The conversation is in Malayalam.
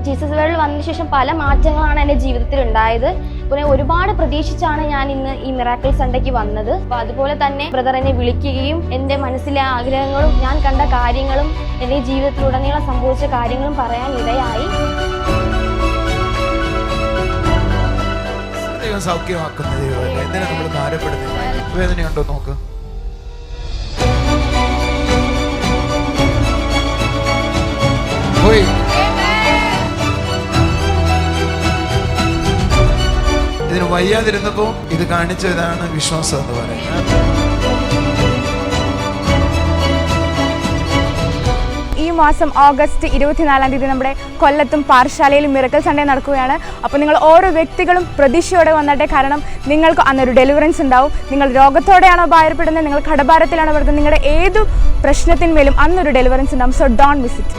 ജീസസ് വേൾഡിൽ വന്നതിന് ശേഷം പല മാറ്റങ്ങളാണ് എൻ്റെ ജീവിതത്തിൽ ഉണ്ടായത്. പിന്നെ ഒരുപാട് പ്രതീക്ഷിച്ചാണ് ഞാൻ ഇന്ന് ഈ മിറാക്കിൾ സൺഡേക്ക് വന്നത്. അപ്പോൾ അതുപോലെ തന്നെ ബ്രദർ എന്നെ വിളിക്കുകയും എൻ്റെ മനസ്സിലെ ആഗ്രഹങ്ങളും ഞാൻ കണ്ട കാര്യങ്ങളും എൻ്റെ ജീവിതത്തിലുടനീളം സംഭവിച്ച കാര്യങ്ങളും പറയാൻ ഇടയായി. സൗഖ്യമാക്കുന്ന ദൈവമല്ലേ, എന്തിനാ നമ്മൾ ഭാരപ്പെടുന്നില്ല? വേദനയുണ്ടോ നോക്ക്. ഇതിന് വയ്യാതിരുന്നപ്പോ ഇത് കാണിച്ചതാണ് വിശ്വാസം എന്ന് പറയുന്നത്. ഈ മാസം ഓഗസ്റ്റ് 24-ാം തീയതി നമ്മുടെ കൊല്ലത്തും പാറശാലയിലും മിറക്കിൾ സൺഡേ നടക്കുകയാണ്. അപ്പോൾ നിങ്ങൾ ഓരോ വ്യക്തികളും പ്രതീക്ഷയോടെ വന്നട്ടെ. കാരണം നിങ്ങൾക്ക് അന്നൊരു ഡെലിവറൻസ് ഉണ്ടാവും. നിങ്ങൾ രോഗത്തോടെയാണോ ഭാരപ്പെടുന്നത്, നിങ്ങൾ കടഭാരത്തിലാണോ പെടുന്നത്, നിങ്ങളുടെ ഏതു പ്രശ്നത്തിന്മേലും അന്നൊരു ഡെലിവറൻസ് ഉണ്ടാവും. So don't miss it.